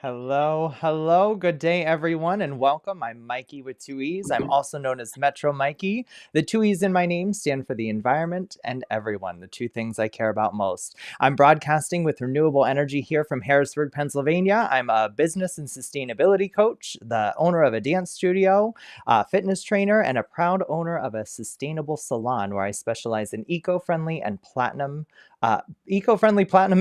Hello. Good day, everyone, and welcome. I'm Mikee with two E's. I'm also known as Metro Mikee. The two E's in my name stand for the environment and everyone, the two things I care about most. I'm broadcasting with renewable energy here from Harrisburg, Pennsylvania. I'm a business and sustainability coach, the owner of a dance studio, a fitness trainer, and a proud owner of a sustainable salon where I specialize in eco-friendly platinum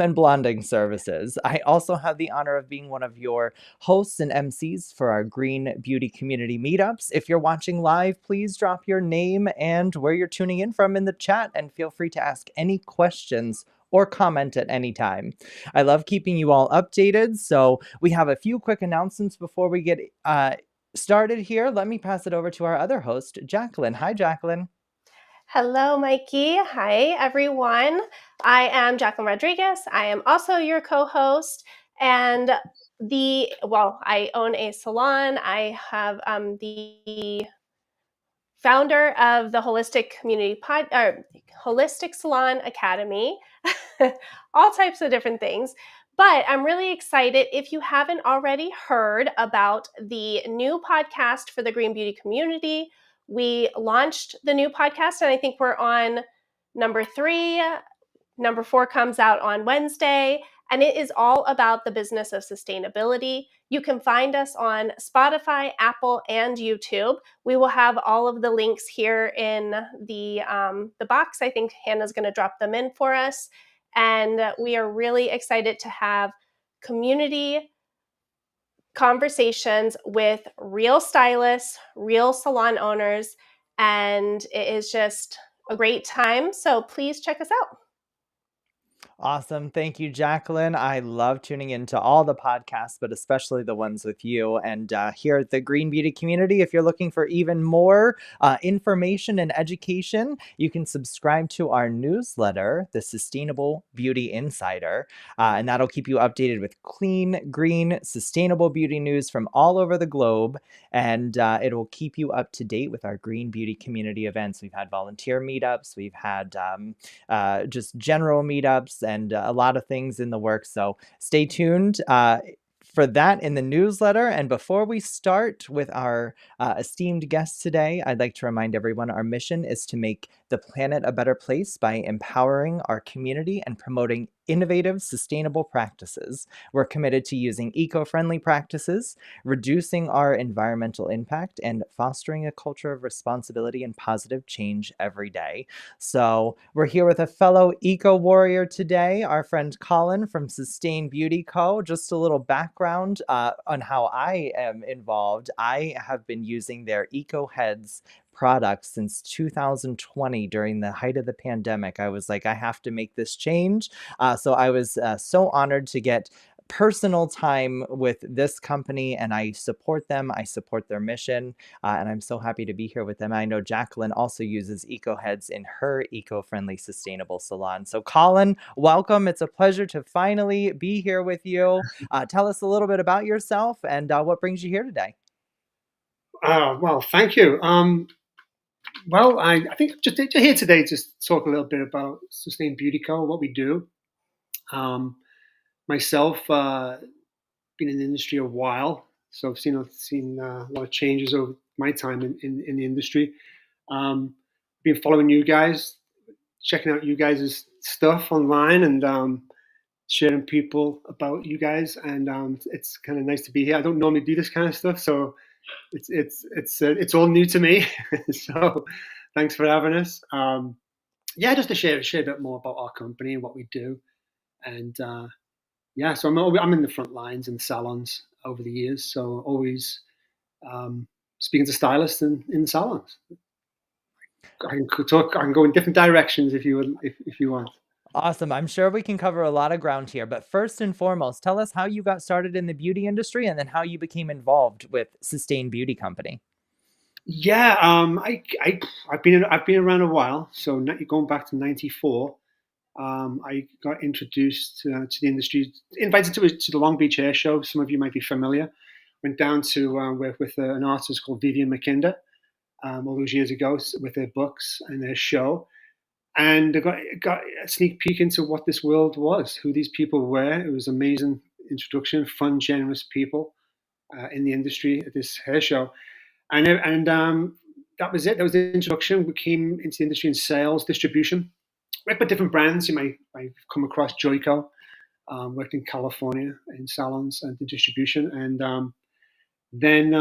and blonding services. I also have the honor of being one of your hosts and MCs for our Green Beauty Community meetups. If you're watching live, please drop your name and where you're tuning in from in the chat, and feel free to ask any questions or comment at any time. I love keeping you all updated, so we have a few quick announcements before we get started here. Let me pass it over to our other host, Jacquelyn. Hi, Jacquelyn. Hello, Mikee. Hi, everyone. I am Jacquelyn Rodriguez. I am also your co-host, and I own a salon. I have the founder of the Holistic Salon Academy, all types of different things. But I'm really excited. If you haven't already heard about the new podcast for the Green Beauty community, we launched the new podcast, and I think we're on number 3. Number 4 comes out on Wednesday, and it is all about the business of sustainability. You can find us on Spotify, Apple, and YouTube. We will have all of the links here in the box. I think Hannah's going to drop them in for us. And we are really excited to have community conversations with real stylists, real salon owners, and it is just a great time. So please check us out. Awesome. Thank you, Jacquelyn. I love tuning into all the podcasts, but especially the ones with you. And here at the Green Beauty community, if you're looking for even more information and education, you can subscribe to our newsletter, the Sustainable Beauty Insider. And that'll keep you updated with clean, green, sustainable beauty news from all over the globe. And it will keep you up to date with our Green Beauty community events. We've had volunteer meetups. We've had just general meetups and a lot of things in the works. So stay tuned for that in the newsletter. And before we start with our esteemed guests today, I'd like to remind everyone our mission is to make the planet a better place by empowering our community and promoting innovative, sustainable practices. We're committed to using eco-friendly practices, reducing our environmental impact, and fostering a culture of responsibility and positive change every day. So we're here with a fellow eco-warrior today, our friend Colin from Sustain Beauty Co. Just a little background on how I am involved. I have been using their Ecoheads products since 2020 during the height of the pandemic. I was like, I have to make this change. So I was so honored to get personal time with this company, and I support them. I support their mission, and I'm so happy to be here with them. I know Jacquelyn also uses Ecoheads in her eco-friendly, sustainable salon. So Colin, welcome. It's a pleasure to finally be here with you. Tell us a little bit about yourself and what brings you here today. Well, thank you. I think just here today to talk a little bit about Sustain Beauty Co., what we do. Myself, been in the industry a while, so I've seen a lot of changes over my time in the industry. Been following you guys, checking out you guys' stuff online, and sharing people about you guys. And it's kind of nice to be here. I don't normally do this kind of stuff, so it's all new to me. So thanks for having us. Just to share a bit more about our company and what we do. And so I'm in the front lines in salons over the years, so always speaking to stylists in salons. I can go in different directions if you want. Awesome. I'm sure we can cover a lot of ground here, but first and foremost, tell us how you got started in the beauty industry and then how you became involved with Sustain Beauty Company. Yeah, I've been around a while. So going back to '94, I got introduced to the industry, invited to the Long Beach Air Show. Some of you might be familiar. Went down to work with an artist called Vivian McKinder all those years ago with their books and their show. And I got a sneak peek into what this world was, who these people were. It was amazing introduction. Fun, generous people in the industry at this hair show, and that was it. That was the introduction. We came into the industry in sales, distribution. Worked with different brands. You might come across Joico. Worked in California in salons and in distribution, and then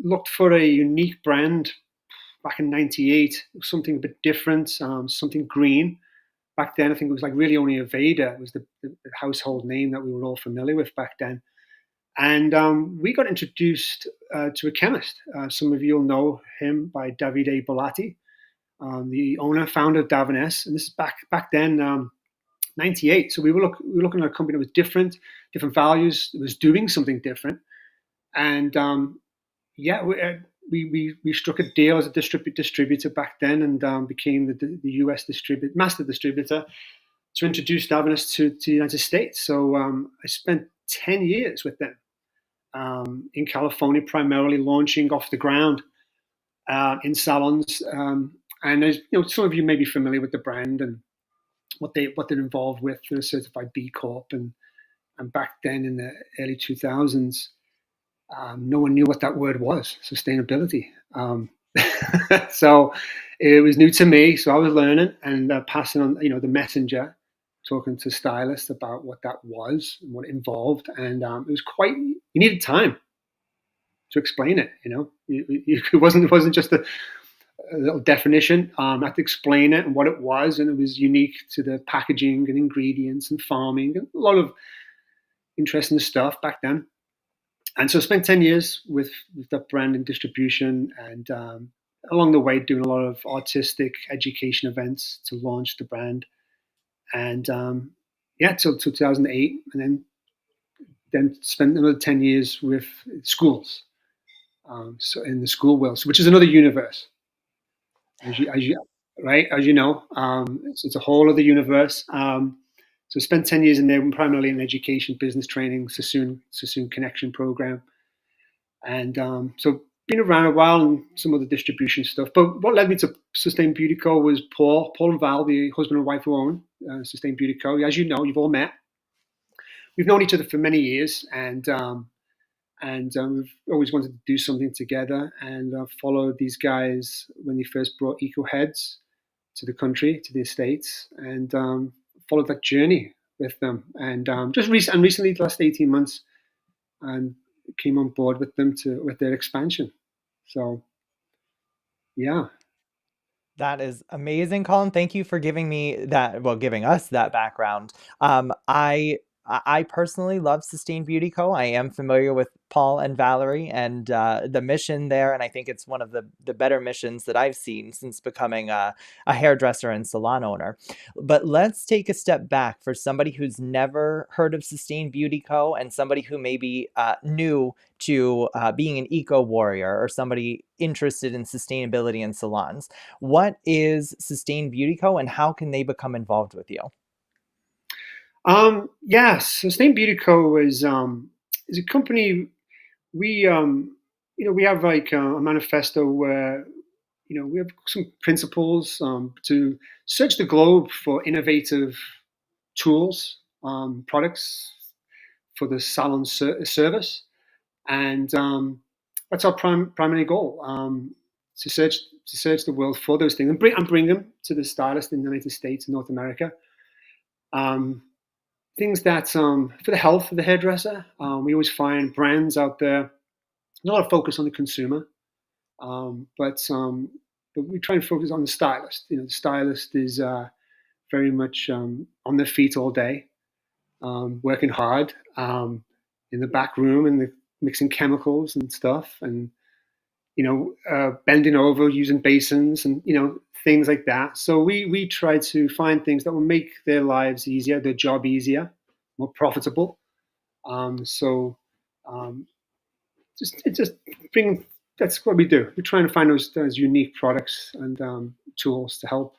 looked for a unique brand back in '98, something a bit different, something green. Back then, I think it was like really only Aveda was the household name that we were all familiar with back then. And we got introduced to a chemist. Some of you will know him by Davide Bolatti, the owner, founder of Davines. And this is back then, '98. So we were looking at a company that was different values, that was doing something different. And we struck a deal as a distributor back then, and became the US master distributor to introduce Davines to the United States. So I spent 10 years with them in California, primarily launching off the ground in salons. And as some of you may be familiar with the brand and what they're involved with. They're certified B Corp, and back then in the early 2000s. No one knew what that word was, sustainability. So it was new to me. So I was learning and passing on, the messenger, talking to stylists about what that was and what it involved. And it was you needed time to explain it. It wasn't just a little definition. I had to explain it and what it was, and it was unique to the packaging and ingredients and farming and a lot of interesting stuff back then. And so I spent 10 years with that brand and distribution, and along the way doing a lot of artistic education events to launch the brand. And till 2008, and then spent another 10 years with schools. So in the school world, which is another universe, as you know, it's a whole other universe. So I spent 10 years in there, primarily in education, business training, Sassoon Connection program. And so been around a while and some other distribution stuff. But what led me to Sustain Beauty Co. was Paul and Val, the husband and wife who own Sustain Beauty Co. As you know, you've all met. We've known each other for many years, and we've always wanted to do something together, and followed these guys when they first brought Ecoheads to the country, to the States, and followed that journey with them, and recently, the last 18 months, came on board with them with their expansion. So, yeah. That is amazing, Colin. Thank you for giving us that background. I personally love Sustain Beauty Co. I am familiar with Paul and Valerie and the mission there, and I think it's one of the better missions that I've seen since becoming a hairdresser and salon owner. But let's take a step back for somebody who's never heard of Sustain Beauty Co. and somebody who may be new to being an eco warrior or somebody interested in sustainability in salons. What is Sustain Beauty Co. and how can they become involved with you? Yes, Sustain Beauty Co. is a company. We have like a manifesto where we have some principles to search the globe for innovative tools, products for the salon service, and that's our primary goal, to search the world for those things and bring them to the stylist in the United States and North America. Things that for the health of the hairdresser, we always find brands out there, a lot of focus on the consumer, but we try and focus on the stylist. The stylist is very much on their feet all day, working hard in the back room and mixing chemicals and stuff, and bending over, using basins, and things like that. So we try to find things that will make their lives easier, their job easier, more profitable. That's what we do. We're trying to find those unique products and tools to help.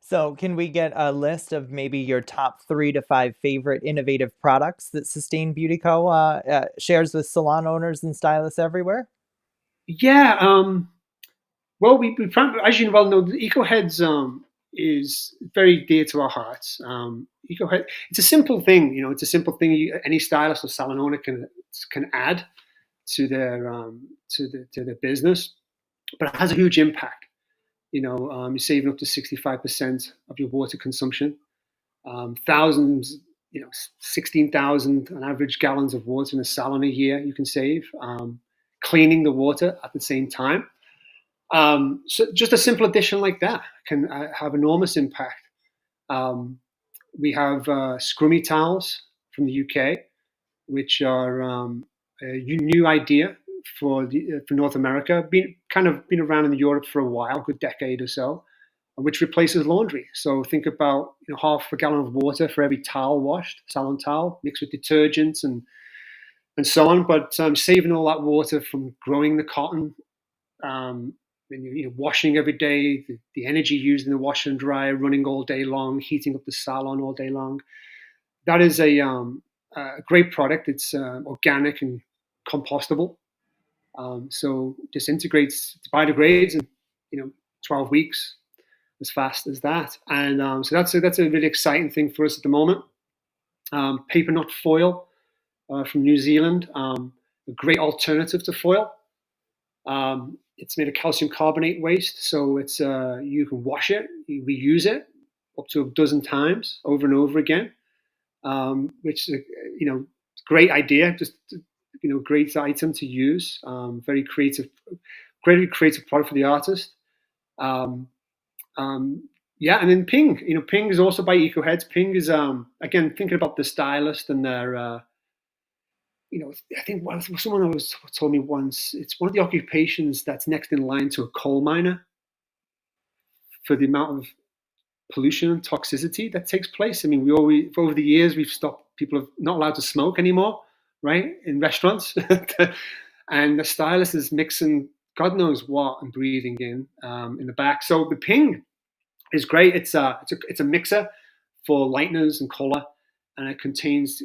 So can we get a list of maybe your top 3 to 5 favorite innovative products that Sustain Beauty Co. Shares with salon owners and stylists everywhere? Yeah. Well, we as you well know, the Ecoheads is very dear to our hearts. Ecohead, it's a simple thing, it's a simple thing any stylist or salon owner can add to their to their business, but it has a huge impact. You're saving up to 65% of your water consumption. Thousands, 16,000 on average gallons of water in a salon a year you can save. Cleaning the water at the same time. So just a simple addition like that can have enormous impact. We have Scrummi towels from the UK, which are a new idea for North America. Been around in Europe for a while, a good decade or so, which replaces laundry. So think about half a gallon of water for every towel washed, salon towel, mixed with detergents and so on. But saving all that water from growing the cotton. When you're washing every day, the energy used in the washer and dryer, running all day long, heating up the salon all day long. That is a great product. It's organic and compostable. So disintegrates, biodegrades in 12 weeks, as fast as that. And so that's a really exciting thing for us at the moment. Paper nut foil from New Zealand, a great alternative to foil. It's made of calcium carbonate waste, so it's you can wash it, you reuse it up to a dozen times over and over again, which great idea, just great item to use. Very creative product for the artist. Yeah, and then Ping, Ping is also by Ecoheads. Ping is again thinking about the stylist and their. I think someone always told me once, it's one of the occupations that's next in line to a coal miner for the amount of pollution and toxicity that takes place. I mean, over the years, we've stopped, people are not allowed to smoke anymore, right, in restaurants. And the stylist is mixing God knows what and breathing in the back. So the Ping is great. It's a mixer for lighteners and color, and it contains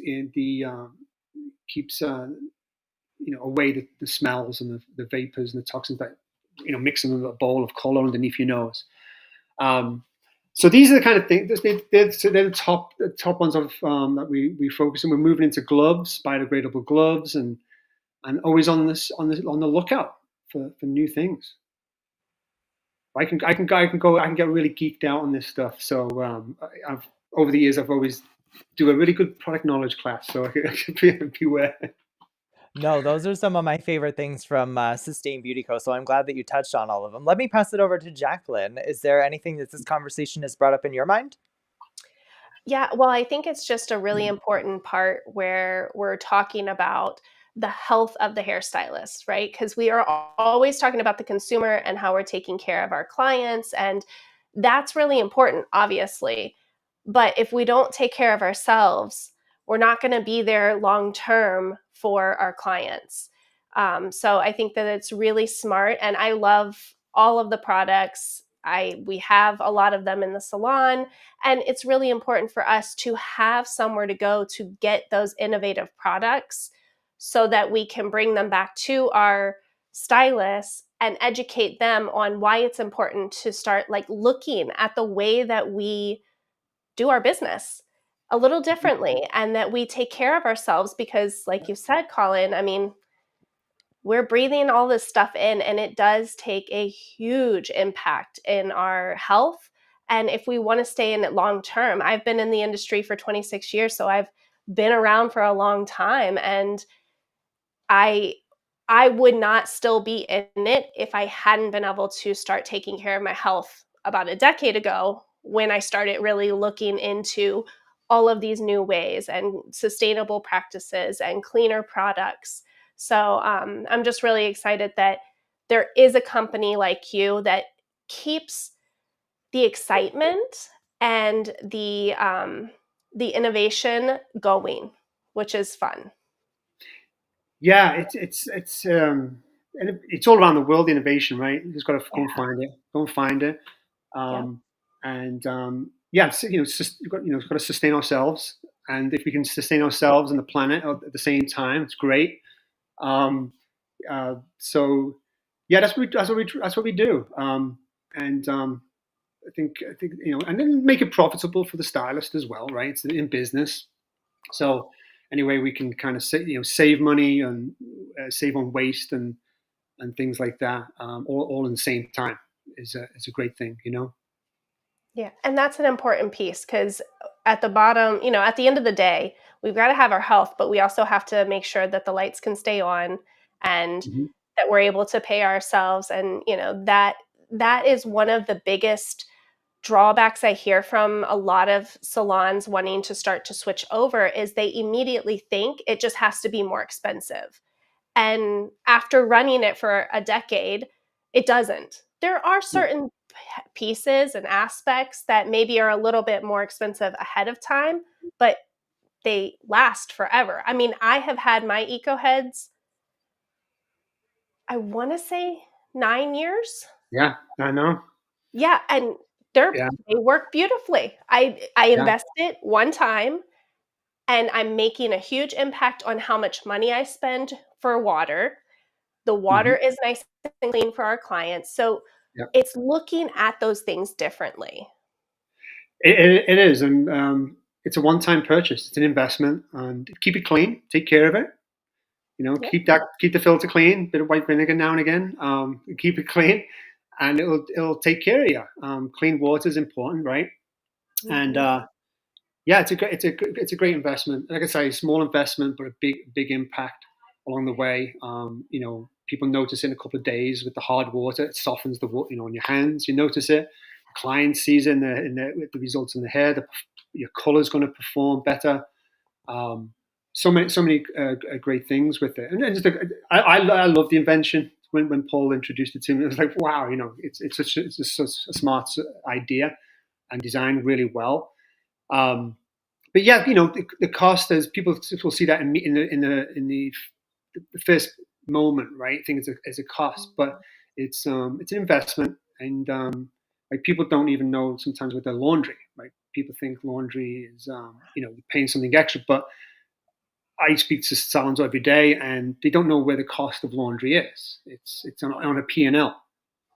keeps away the smells and the vapors and the toxins that mixing in a bowl of color underneath your nose. So these are the kind of things. They're the top ones of that we focus on. We're moving into gloves, biodegradable gloves, and always on the lookout for new things. I can get really geeked out on this stuff. So over the years I've always do a really good product knowledge class, so I should beware. No, those are some of my favorite things from Sustain Beauty Co. So I'm glad that you touched on all of them. Let me pass it over to Jacquelyn. Is there anything that this conversation has brought up in your mind? Yeah, well, I think it's just a really important part where we're talking about the health of the hairstylist, right? Because we are always talking about the consumer and how we're taking care of our clients. And that's really important, obviously. But if we don't take care of ourselves, we're not going to be there long term for our clients. So I think that it's really smart. And I love all of the products. We have a lot of them in the salon. And it's really important for us to have somewhere to go to get those innovative products so that we can bring them back to our stylists and educate them on why it's important to start looking at the way that we do our business a little differently and that we take care of ourselves because, like you said, Colin, I mean, we're breathing all this stuff in and it does take a huge impact in our health. And if we want to stay in it long term, I've been in the industry for 26 years, so I've been around for a long time, and I would not still be in it if I hadn't been able to start taking care of my health about a decade ago when I started really looking into all of these new ways and sustainable practices and cleaner products. So I'm just really excited that there is a company like you that keeps the excitement and the innovation going, which is fun. Yeah, and it's all around the world. Innovation, right? You just got to go and find it. Yeah, so, got to sustain ourselves, and if we can sustain ourselves and the planet at the same time, it's great. So yeah, that's what we do. I think and then make it profitable for the stylist as well, right? It's in business, so anyway, we can kind of save money and save on waste and things like that, all in the same time is a great thing, Yeah, and that's an important piece because at the bottom, at the end of the day, we've got to have our health, but we also have to make sure that the lights can stay on and Mm-hmm. that we're able to pay ourselves. And that is one of the biggest drawbacks I hear from a lot of salons wanting to start to switch over is they immediately think it just has to be more expensive. And after running it for a decade, it doesn't. There are certain pieces and aspects that maybe are a little bit more expensive ahead of time, but they last forever. I mean, I have had my Ecoheads, I want to say 9 years. Yeah, I know. Yeah, and Yeah, they work beautifully. I yeah. invested one time and I'm making a huge impact on how much money I spend for water. The Mm-hmm. water is nice and clean for our clients. So Yeah. it's looking at those things differently. It is, and it's a one-time purchase. It's an investment, and keep it clean. Take care of it. Yep. Keep the filter clean. Bit of white vinegar now and again. Keep it clean, and it'll take care of you. Clean water is important, right? And Mhm. yeah, it's a great investment. Like I say, small investment, but a big impact along the way. People notice it in a couple of days with the hard water. It softens the water, on your hands. You notice it. The client sees it with the results in the hair. Your color is going to perform better. Um, so many great things with it. And then I love the invention. When Paul introduced it to me, it was like, wow, it's such a smart idea and designed really well. Um, but yeah, the cost as people will see that in the first moment, right? I think it's a cost, but it's an investment, and like people don't even know sometimes with their laundry, right? People think laundry is paying something extra, but I speak to salons every day, and they don't know where the cost of laundry is. It's on a P&L.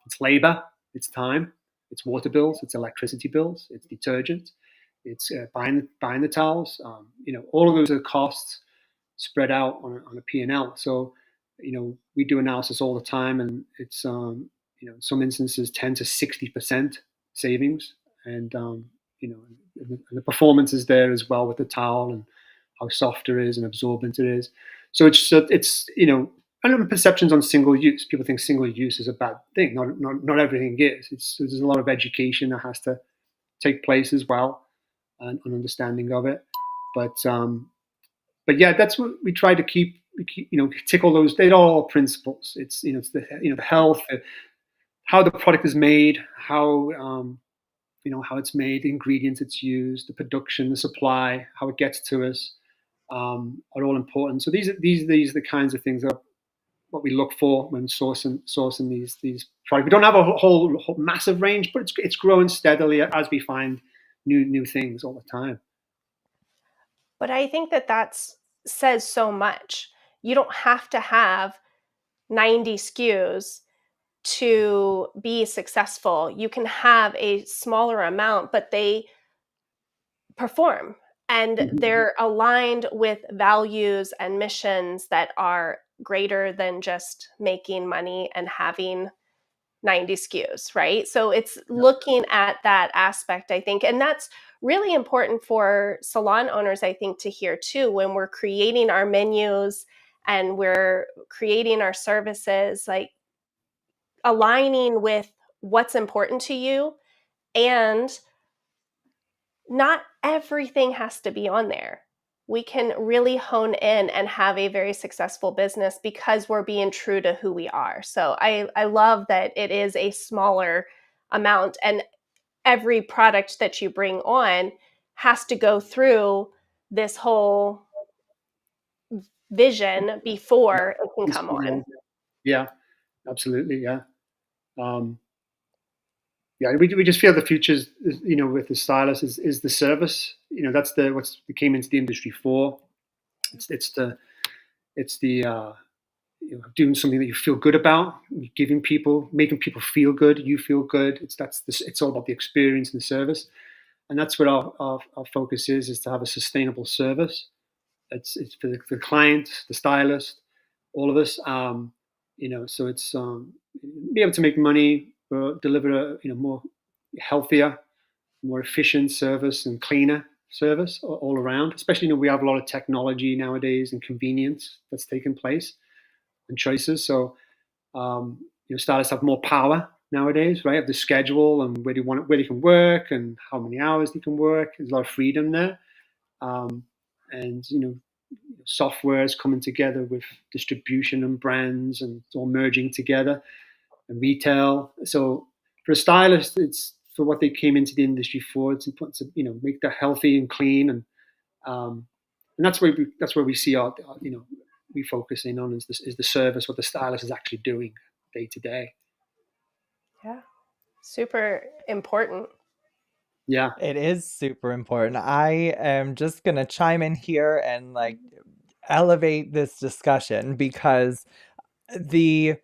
It's labor, it's time, it's water bills, it's electricity bills, it's detergent, it's buying the towels. All of those are costs spread out on a P&L. So, we do analysis all the time, and it's in some instances 10 to 60% savings, and and the performance is there as well with the towel and how soft it is and absorbent it is. So it's I don't know perceptions on single use. People think single use is a bad thing. Not everything is. There's a lot of education that has to take place as well, and an understanding of it. But yeah, that's what we try to keep. Tick all those. They're all principles. It's the health, how the product is made, how it's made, the ingredients it's used, the production, the supply, how it gets to us, are all important. So these are the kinds of things that what we look for when sourcing these products. We don't have a whole massive range, but it's growing steadily as we find new things all the time. But I think that says so much. You don't have to have 90 SKUs to be successful. You can have a smaller amount, but they perform and Mm-hmm. they're aligned with values and missions that are greater than just making money and having 90 SKUs, right? So it's Yeah. looking at that aspect, I think. And that's really important for salon owners, I think, to hear too, when we're creating our menus and we're creating our services, like aligning with what's important to you. And not everything has to be on there. We can really hone in and have a very successful business because we're being true to who we are. So I love that it is a smaller amount, and every product that you bring on has to go through this whole vision before it can come on. Yeah, absolutely. Yeah. Um, yeah, we just feel the future's, with the stylist is the service. That's what we came into the industry for. It's the doing something that you feel good about, making people feel good, you feel good. It's all about the experience and the service, and that's what our focus is to have a sustainable service. It's for the client, the stylist, all of us. So it's be able to make money, deliver a more healthier, more efficient service and cleaner service all around. Especially, we have a lot of technology nowadays and convenience that's taken place and choices. So, stylists have more power nowadays, right? Of the schedule and where they can work and how many hours they can work. There's a lot of freedom there, and software is coming together with distribution and brands, and it's all merging together, and retail. So for a stylist, it's for what they came into the industry for. It's important to make that healthy and clean, and that's where we see our we focus in on is the service, what the stylist is actually doing day to day. Yeah, super important. Yeah, it is super important. I am just gonna chime in here and like elevate this discussion because the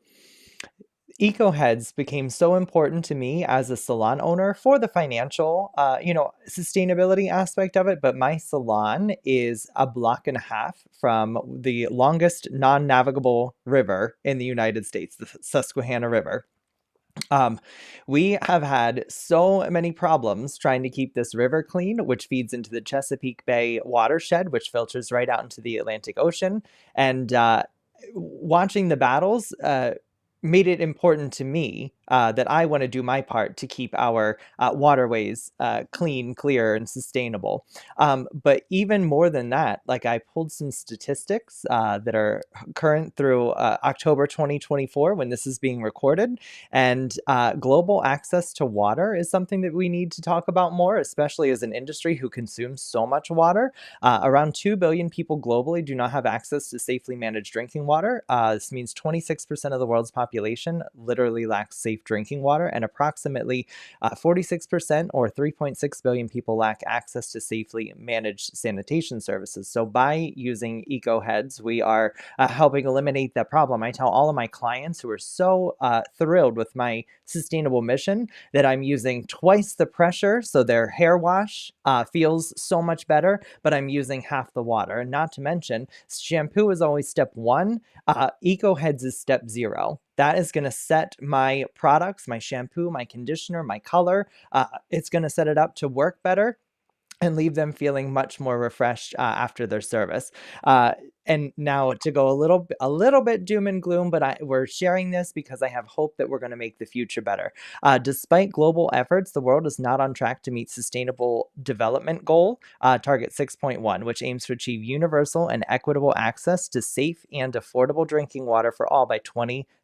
Ecoheads became so important to me as a salon owner for the financial, sustainability aspect of it. But my salon is a block and a half from the longest non-navigable river in the United States, the Susquehanna River. Um, we have had so many problems trying to keep this river clean, which feeds into the Chesapeake Bay watershed, which filters right out into the Atlantic Ocean. And watching the battles made it important to me that I want to do my part to keep our waterways clean, clear, and sustainable. But even more than that, like I pulled some statistics that are current through October 2024 when this is being recorded. And global access to water is something that we need to talk about more, especially as an industry who consumes so much water. Around 2 billion people globally do not have access to safely managed drinking water. This means 26% of the world's population literally lacks safe drinking water, and approximately 46% or 3.6 billion people lack access to safely managed sanitation services. So by using Ecoheads, we are helping eliminate that problem. I tell all of my clients who are so thrilled with my sustainable mission that I'm using twice the pressure, so their hair wash feels so much better, but I'm using half the water. And not to mention, shampoo is always step one. Ecoheads is step 0. That is going to set my products, my shampoo, my conditioner, my color. It's going to set it up to work better and leave them feeling much more refreshed after their service. And now to go a little bit doom and gloom, but we're sharing this because I have hope that we're going to make the future better. Despite global efforts, the world is not on track to meet Sustainable Development Goal Target 6.1, which aims to achieve universal and equitable access to safe and affordable drinking water for all by 2030.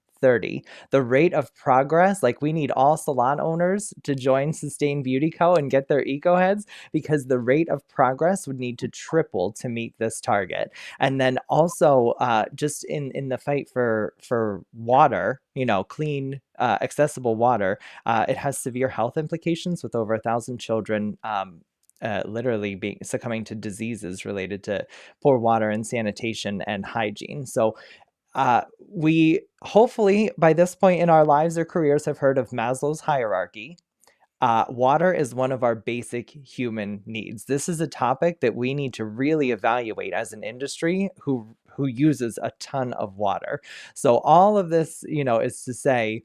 The rate of progress, like we need all salon owners to join Sustain Beauty Co. and get their Ecoheads, because the rate of progress would need to triple to meet this target. And then also just in the fight for water, clean, accessible water, it has severe health implications with over 1,000 children literally succumbing to diseases related to poor water and sanitation and hygiene. So we hopefully by this point in our lives or careers have heard of Maslow's hierarchy. Water is one of our basic human needs. This is a topic that we need to really evaluate as an industry who uses a ton of water. So all of this, is to say,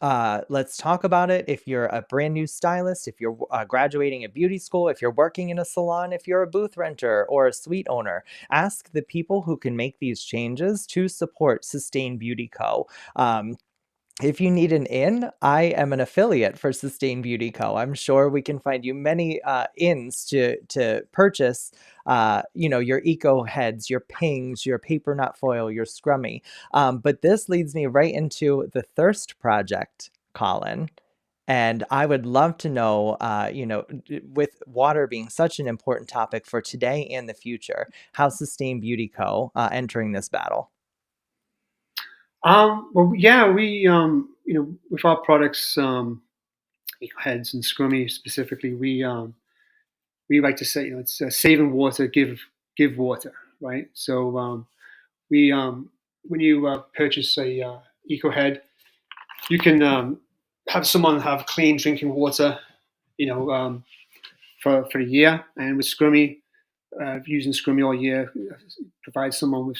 let's talk about it. If you're a brand new stylist, if you're graduating a beauty school, if you're working in a salon, if you're a booth renter or a suite owner, ask the people who can make these changes to support Sustain Beauty Co. If you need an in, I am an affiliate for Sustain Beauty Co. I'm sure we can find you many ins to purchase, your Ecoheads, your Pings, your paper nut foil, your Scrummi. But this leads me right into the Thirst Project, Colin. And I would love to know, with water being such an important topic for today and the future, how Sustain Beauty Co. Entering this battle. Well, yeah, we with our products, Ecoheads and Scrummi specifically, we like to say, it's saving water, give water, right? So we when you purchase a Ecohead, you can have someone have clean drinking water, for a year. And with Scrummi, using Scrummi all year provides someone with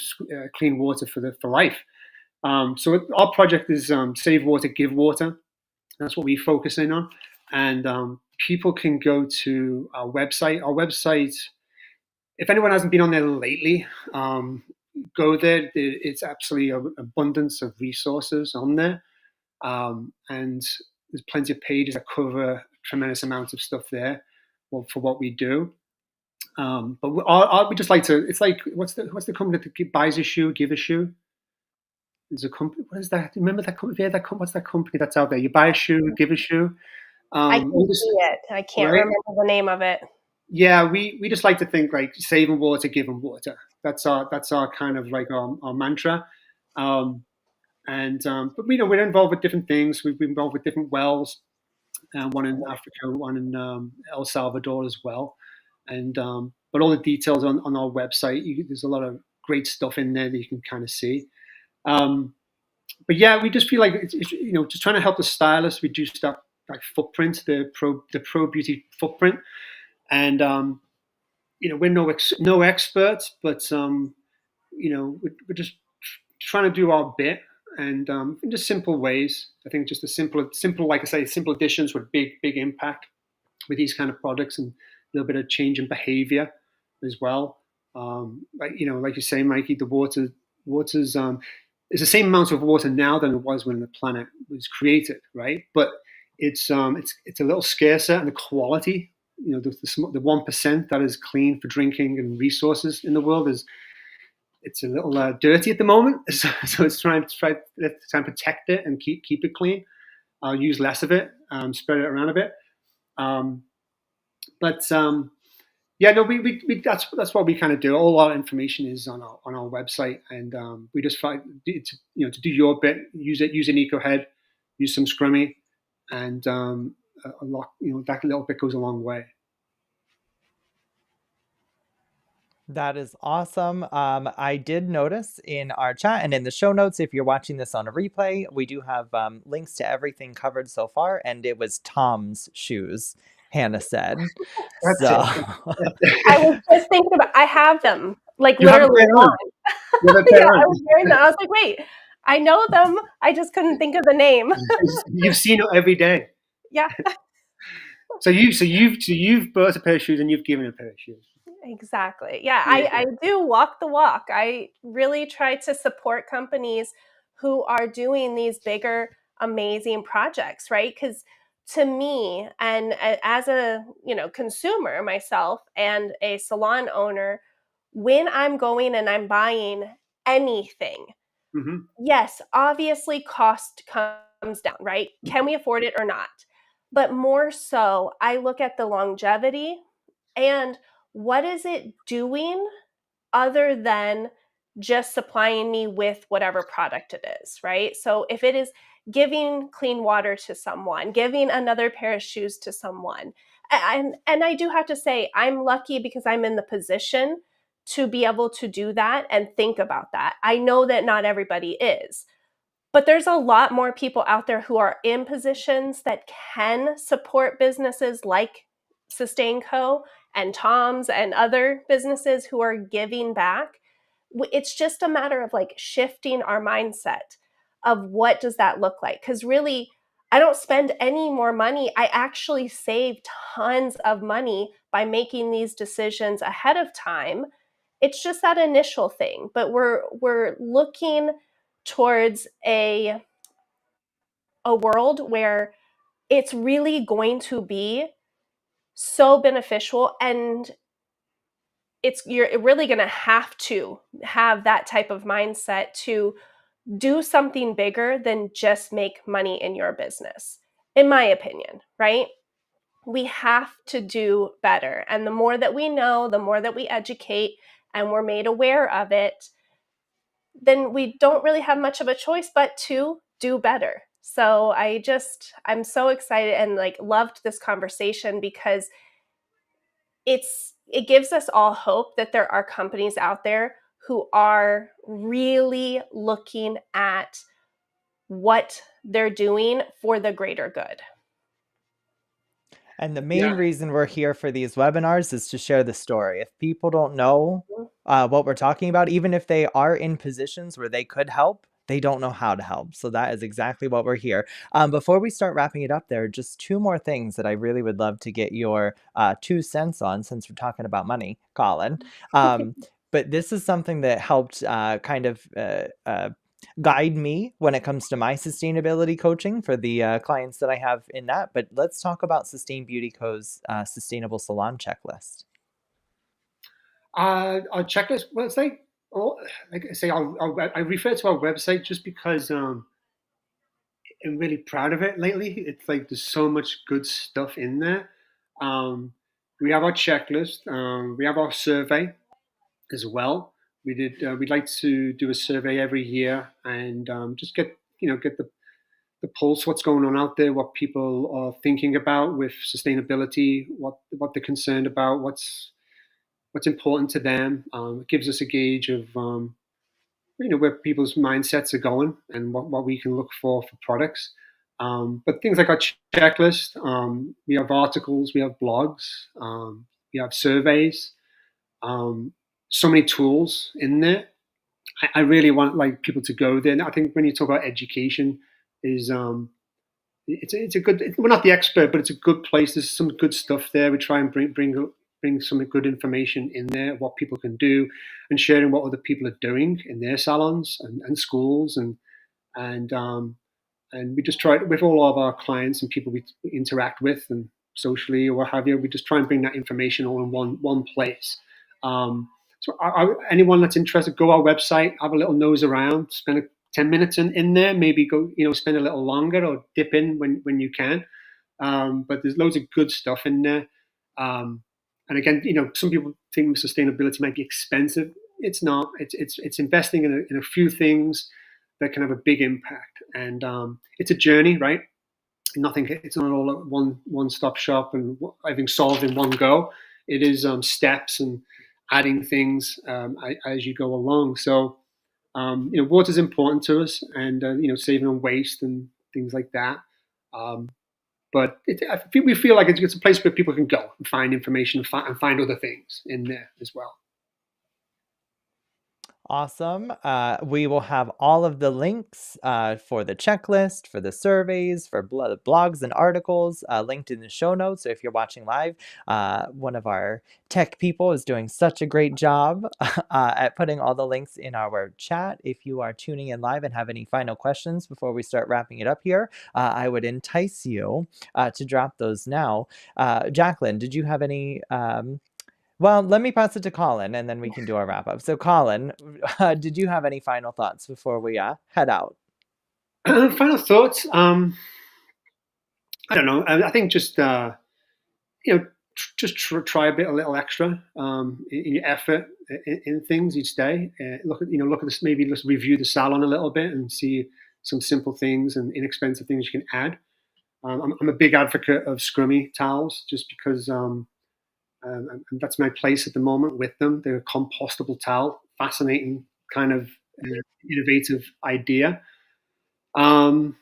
clean water for life. So our project is Save Water, Give Water. That's what we focus in on. And people can go to our website. Our website, if anyone hasn't been on there lately, go there. It's absolutely an abundance of resources on there. And there's plenty of pages that cover a tremendous amount of stuff there for what we do. But we just like to. It's like what's the company that buys a shoe, give a shoe? There's a company. What is that? Remember that company? Yeah, what's that company that's out there? You buy a shoe, give a shoe. I can see it. I can't remember the name of it. Yeah, we just like to think like saving water, giving water. That's our kind of like our mantra. But we're involved with different things. We've been involved with different wells, one in Africa, one in El Salvador as well. And but all the details on our website. There's a lot of great stuff in there that you can kind of see. But yeah, we just feel like it's just trying to help the stylists reduce that like footprint, the pro beauty footprint. And we're no experts, but we're just trying to do our bit, and in just simple ways. I think just a simple, like I say, simple additions with big impact with these kind of products, and a little bit of change in behavior as well. Like you say, Mikey, the water's it's the same amount of water now than it was when the planet was created, right? But it's a little scarcer, and the quality, the 1% that is clean for drinking and resources in the world it's a little dirty at the moment. So it's trying to protect it and keep it clean. I'll use less of it, spread it around a bit. Yeah, no, we that's what we kind of do. All our information is on our website, and we just try to do your bit. Use an Ecohead, use some Scrummi, and a lot. That little bit goes a long way. That is awesome. I did notice in our chat and in the show notes, if you're watching this on a replay, we do have links to everything covered so far, and it was Tom's shoes, Hannah said. So I was just thinking about. I have them, like You have a literally pair on. You have a Yeah, pair I on. was wearing them. I was like, wait, I know them. I just couldn't think of the name. You've seen it every day. Yeah, So you've bought a pair of shoes and you've given a pair of shoes. exactly. Yeah, I do walk the walk. I really try to support companies who are doing these bigger, amazing projects, right? Because to me, and as a consumer myself and a salon owner, when I'm going and I'm buying anything, Mm-hmm. yes, obviously cost comes down, right? Can we afford it or not? But more so, I look at the longevity and what is it doing other than just supplying me with whatever product it is, right? So if it is giving clean water to someone, giving another pair of shoes to someone, and I do have to say, I'm lucky because I'm in the position to be able to do that and think about that. I know that not everybody is, but there's a lot more people out there who are in positions that can support businesses like Sustain Co. and Tom's and other businesses who are giving back. It's just a matter of like shifting our mindset of what does that look like? Because really, I don't spend any more money. I actually save tons of money by making these decisions ahead of time. It's just that initial thing, but we're looking towards a world where it's really going to be so beneficial, and you're really going to have that type of mindset to do something bigger than just make money in your business, in my opinion, right? We have to do better, and the more that we know, the more that we educate and we're made aware of it, then we don't really have much of a choice but to do better. So I'm so excited and like loved this conversation because it gives us all hope that there are companies out there who are really looking at what they're doing for the greater good. And the main reason we're here for these webinars is to share the story. If people don't know what we're talking about, even if they are in positions where they could help, they don't know how to help. So that is exactly what we're here. Before we start wrapping it up, there are just two more things that I really would love to get your 2 cents on, since we're talking about money, Colin. But this is something that helped kind of guide me when it comes to my sustainability coaching for the clients that I have in that. But let's talk about Sustain Beauty Co.'s sustainable salon checklist. Our checklist. Well, it's like, like I say, I refer to our website just because I'm really proud of it lately. It's like there's so much good stuff in there. We have our checklist. We have our survey as well. We'd like to do a survey every year and just get the pulse, what's going on out there, what people are thinking about with sustainability, what they're concerned about, what's important to them. It gives us a gauge of where people's mindsets are going and what we can look for products. But things like our checklist, we have articles, we have blogs, we have surveys, so many tools in there. I really want like people to go there. And I think when you talk about education, is it's a good. We're not the expert, but it's a good place. There's some good stuff there. We try and bring some good information in there, what people can do, and sharing what other people are doing in their salons and schools, and we just try with all of our clients and people we interact with and socially or what have you. We just try and bring that information all in one place. So anyone that's interested, go our website, have a little nose around, spend 10 minutes in there, maybe go, spend a little longer or dip in when you can. But there's loads of good stuff in there. And again, some people think sustainability might be expensive. It's not. It's investing in a few things that can have a big impact. And it's a journey, right? It's not all at one stop shop and everything's solved in one go. It is steps and adding things as you go along. So, water is important to us, and saving on waste and things like that. But we feel like it's a place where people can go and find information and find other things in there as well. Awesome. We will have all of the links for the checklist, for the surveys, for blogs and articles linked in the show notes. So if you're watching live, one of our tech people is doing such a great job at putting all the links in our chat. If you are tuning in live and have any final questions before we start wrapping it up here, I would entice you to drop those now. Jacquelyn, did you have any... Well, let me pass it to Colin, and then we can do our wrap up. So, Colin, did you have any final thoughts before we head out? Final thoughts. I don't know. I think just try a little extra in your effort in things each day. Look at this. Maybe just review the salon a little bit and see some simple things and inexpensive things you can add. I'm a big advocate of Scrummi towels, just because. And that's my place at the moment with them. They're a compostable towel. Fascinating kind of innovative idea. One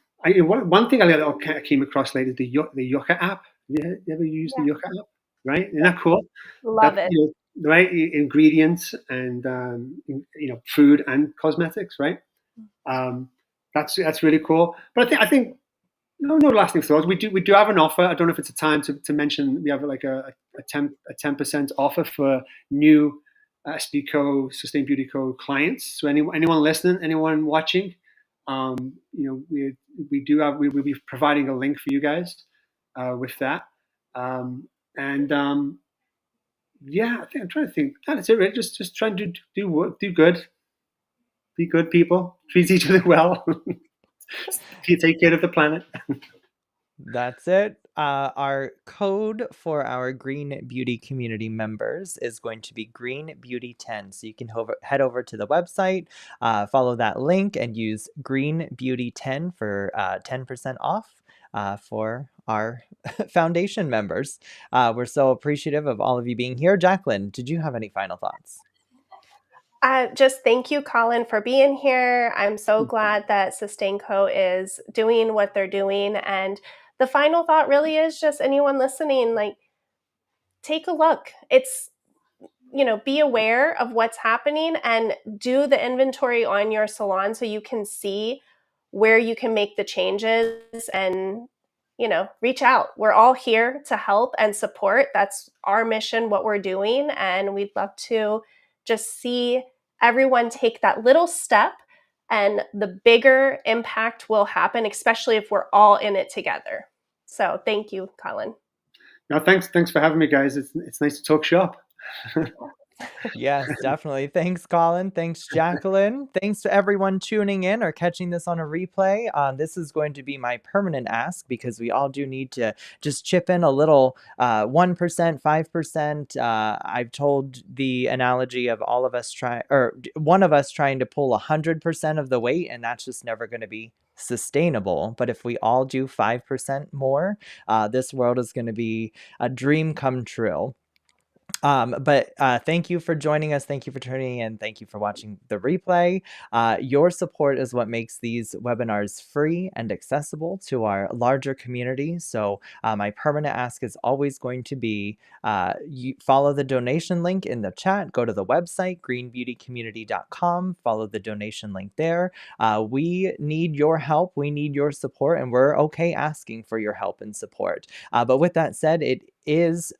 thing I came across later, the Yucca app. You ever used the Yucca app? Right? Isn't that cool? Love it. Right? Ingredients and food and cosmetics, right? That's really cool. But I think no lasting thoughts. We do have an offer. I don't know if it's a time to mention. We have like a 10% offer for new SBCO Sustain Beauty Co clients. So anyone listening, anyone watching, we'll be providing a link for you guys with that. I think I'm trying to think. That's it, right? Just trying to do good, be good people, treat each other well. You take care of the planet. That's it. Our code for our Green Beauty community members is going to be Green Beauty 10. So you can head over to the website, follow that link, and use Green Beauty 10 for 10% off for our foundation members. We're so appreciative of all of you being here. Jacquelyn, did you have any final thoughts? Just thank you, Colin, for being here. I'm so glad that SustainCo is doing what they're doing. And the final thought really is just anyone listening, like, take a look. It's, be aware of what's happening and do the inventory on your salon so you can see where you can make the changes and, reach out. We're all here to help and support. That's our mission, what we're doing. And we'd love to just see everyone take that little step, and the bigger impact will happen, especially if we're all in it together. So thank you, Colin. No, thanks for having me, guys. It's nice to talk shop. Yes, definitely. Thanks, Colin. Thanks, Jacquelyn. Thanks to everyone tuning in or catching this on a replay. This is going to be my permanent ask, because we all do need to just chip in a little 1%, 5%. I've told the analogy of all of us one of us trying to pull 100% of the weight, and that's just never going to be sustainable. But if we all do 5% more, this world is going to be a dream come true. But thank you for joining us. Thank you for tuning in. Thank you for watching the replay. Your support is what makes these webinars free and accessible to our larger community. So my permanent ask is always going to be, you follow the donation link in the chat, go to the website, greenbeautycommunity.com, follow the donation link there. We need your help. We need your support, and we're okay asking for your help and support. But with that said, it is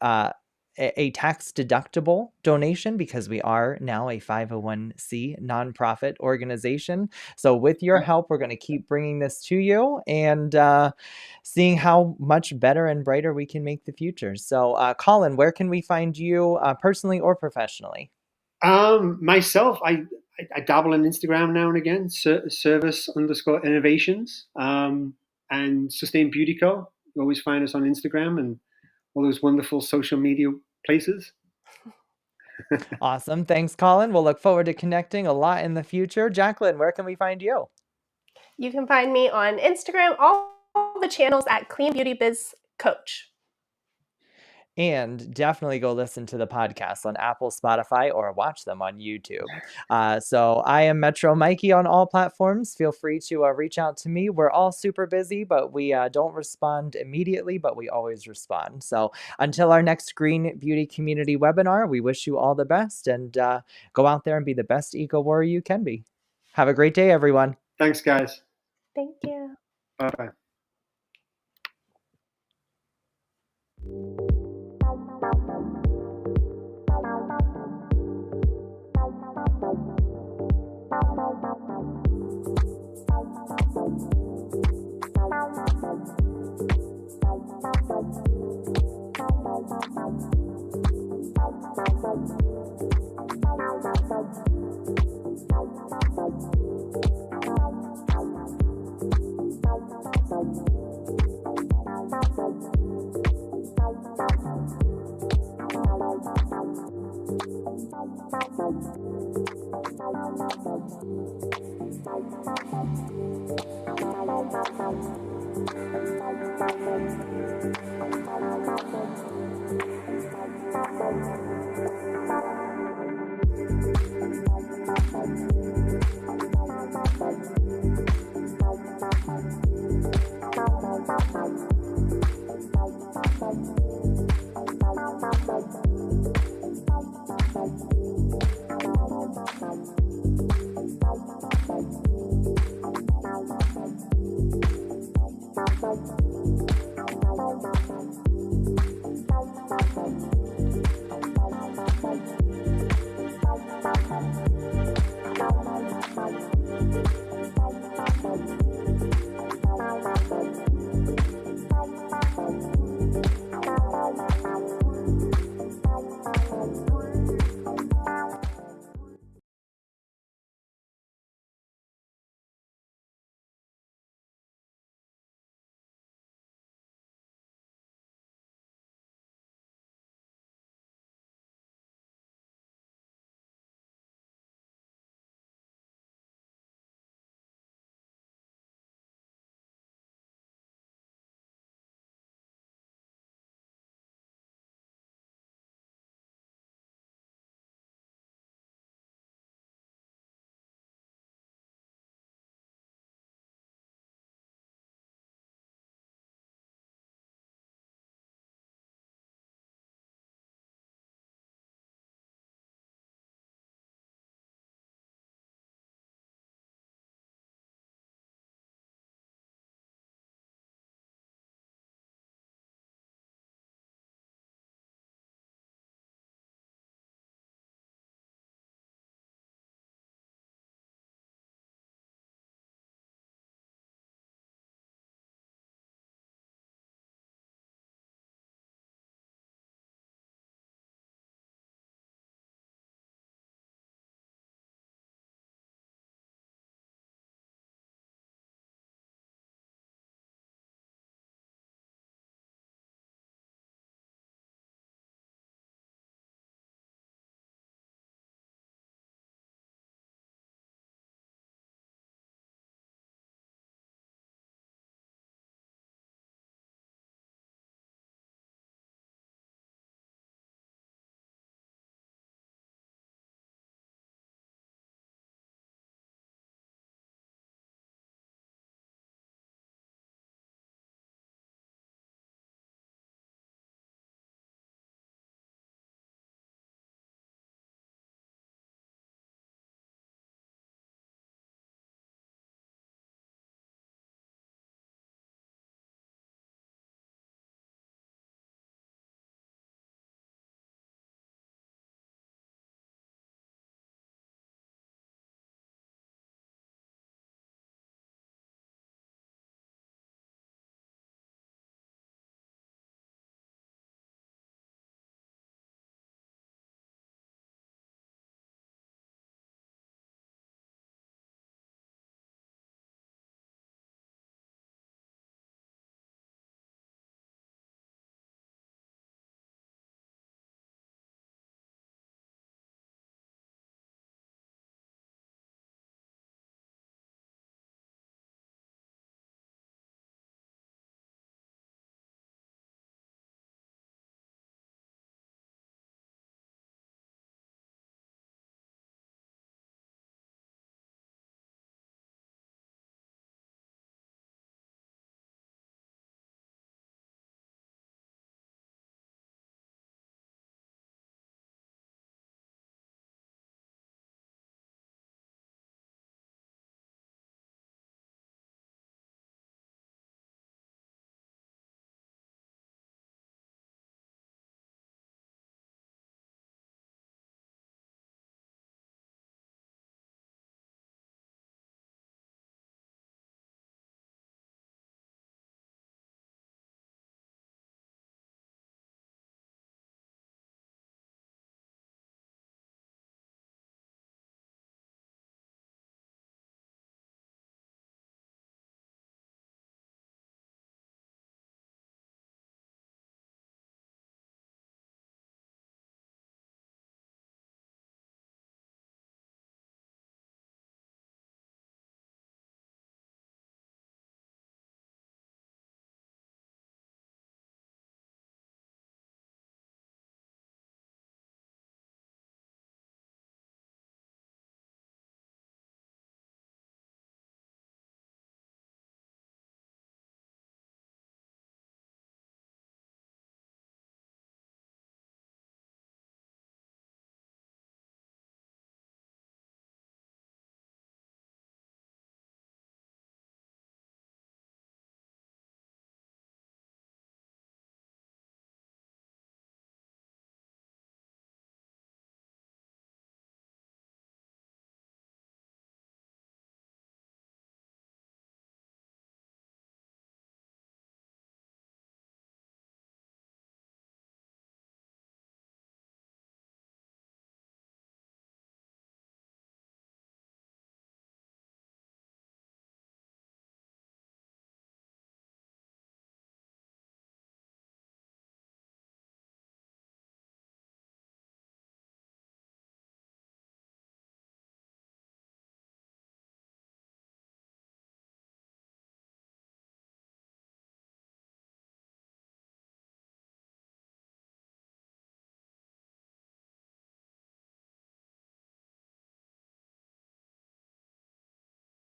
a tax-deductible donation, because we are now a 501c nonprofit organization. So with your help, we're going to keep bringing this to you and seeing how much better and brighter we can make the future. So Colin, where can we find you personally or professionally? Myself, I dabble in Instagram now and again, service_innovations, and Sustain Beauty Co. You always find us on Instagram and all those wonderful social media places. Awesome. Thanks, Colin. We'll look forward to connecting a lot in the future. Jacquelyn, where can we find you? You can find me on Instagram, all the channels at Clean Beauty Biz Coach. And definitely go listen to the podcast on Apple, Spotify, or watch them on YouTube. So I am Metro Mikey on all platforms. Feel free to reach out to me. We're all super busy, but we don't respond immediately, but we always respond. So until our next Green Beauty Community webinar, we wish you all the best, and go out there and be the best eco warrior you can be. Have a great day, everyone. Thanks, guys. Thank you. Bye-bye. Thank you.